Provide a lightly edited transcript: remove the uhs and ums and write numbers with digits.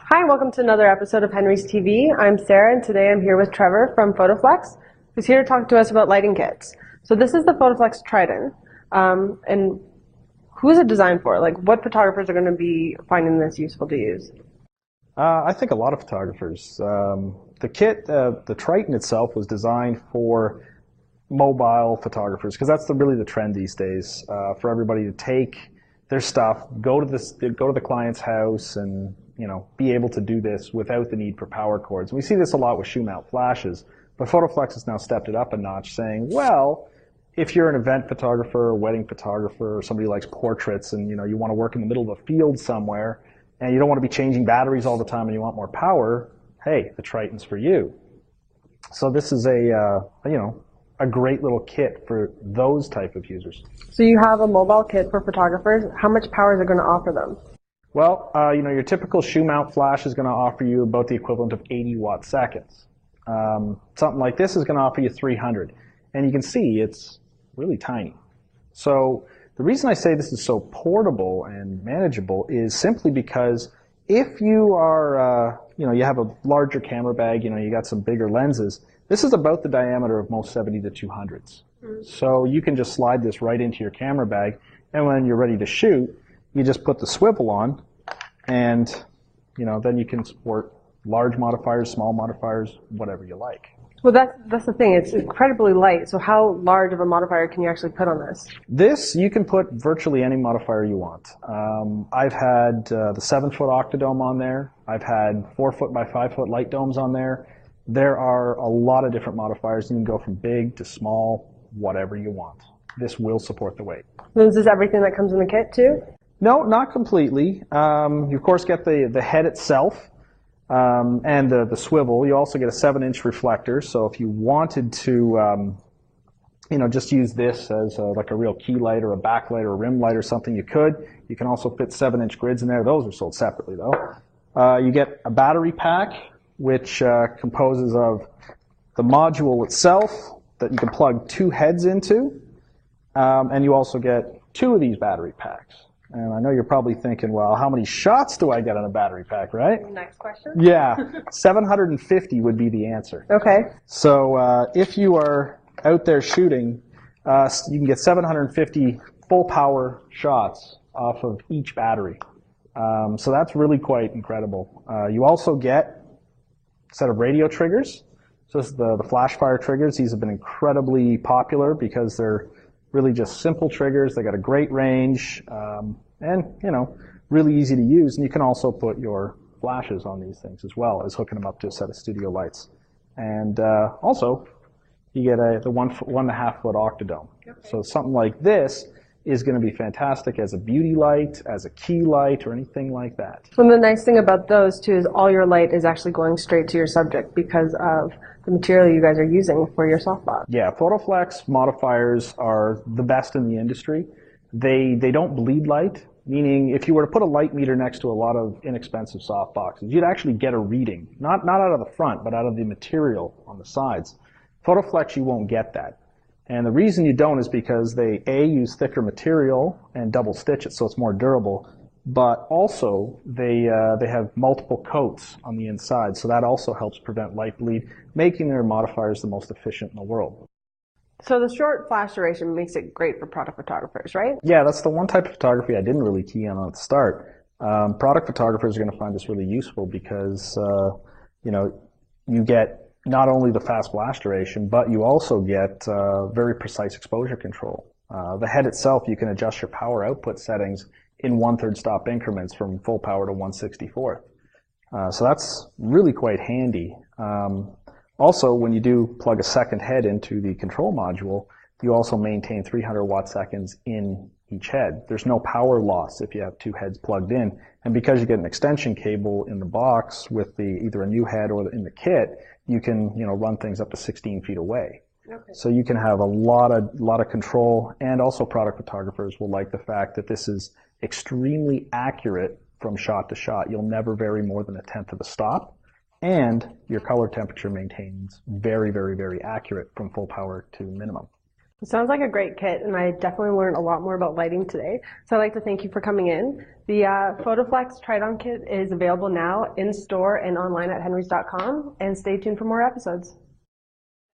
Hi, and welcome to another episode of Henry's TV. I'm Sarah, and today I'm here with Trevor from Photoflex, who's here to talk to us about lighting kits. So this is the Photoflex Triton, and who is it designed for? Like, what photographers are going to be finding this useful to use? I think a lot of photographers. The kit, the Triton itself, was designed for mobile photographers because that's really the trend these days. For everybody to take their stuff, go to the client's house, and be able to do this without the need for power cords. We see this a lot with shoe mount flashes, but Photoflex has now stepped it up a notch, saying, well, if you're an event photographer, a wedding photographer, or somebody who likes portraits, and you want to work in the middle of a field somewhere, and you don't want to be changing batteries all the time, and you want more power, hey, the Triton's for you. So this is a great little kit for those type of users. So you have a mobile kit for photographers. How much power is it going to offer them? Well, your typical shoe mount flash is going to offer you about the equivalent of 80 watt seconds. Something like this is going to offer you 300. And you can see it's really tiny. So the reason I say this is so portable and manageable is simply because if you are, you have a larger camera bag, you got some bigger lenses, this is about the diameter of most 70 to 200s. So you can just slide this right into your camera bag, and when you're ready to shoot, you just put the swivel on, and then you can sport large modifiers, small modifiers, whatever you like. Well, that's the thing. It's incredibly light. So how large of a modifier can you actually put on this? This, you can put virtually any modifier you want. I've had the 7-foot Octodome on there. I've had 4-foot by 5-foot light domes on there. There are a lot of different modifiers. You can go from big to small, whatever you want. This will support the weight. Is this everything that comes in the kit too? No, not completely. You of course get the head itself. And the swivel. You also get a 7-inch reflector, so if you wanted to, just use this as like a real key light or a backlight or a rim light or something, you could. You can also fit 7-inch grids in there. Those are sold separately, though. You get a battery pack, which composes of the module itself that you can plug 2 heads into, and you also get 2 of these battery packs. And I know you're probably thinking, well, how many shots do I get on a battery pack, right? Next question. Yeah, 750 would be the answer. Okay. So if you are out there shooting, you can get 750 full power shots off of each battery. So that's really quite incredible. You also get a set of radio triggers. So this is the flash fire triggers. These have been incredibly popular because they're really just simple triggers. They got a great range, and really easy to use. And you can also put your flashes on these things as well as hooking them up to a set of studio lights. And also, you get the 1.5 foot Octodome. Okay. So something like this is going to be fantastic as a beauty light, as a key light, or anything like that. And the nice thing about those too is all your light is actually going straight to your subject because of the material you guys are using for your softbox. Yeah, Photoflex modifiers are the best in the industry. They don't bleed light, meaning if you were to put a light meter next to a lot of inexpensive softboxes, you'd actually get a reading, not out of the front, but out of the material on the sides. Photoflex, you won't get that. And the reason you don't is because they, A, use thicker material and double stitch it so it's more durable, but also they have multiple coats on the inside, so that also helps prevent light bleed, making their modifiers the most efficient in the world. So the short flash duration makes it great for product photographers, right? Yeah, that's the one type of photography I didn't really key on at the start. Product photographers are going to find this really useful because you get not only the fast flash duration, but you also get very precise exposure control. The head itself, you can adjust your power output settings in 1/3 stop increments from full power to 1/64. So that's really quite handy. Also, when you do plug a second head into the control module, you also maintain 300 watt seconds in each head. There's no power loss if you have 2 heads plugged in. And because you get an extension cable in the box with either a new head or in the kit, you can run things up to 16 feet away. Okay. So you can have a lot of control, and also product photographers will like the fact that this is extremely accurate from shot to shot. You'll never vary more than 1/10 of a stop. And your color temperature maintains very, very, very accurate from full power to minimum. It sounds like a great kit, and I definitely learned a lot more about lighting today. So I'd like to thank you for coming in. The Photoflex Triton kit is available now in store and online at henrys.com, and stay tuned for more episodes.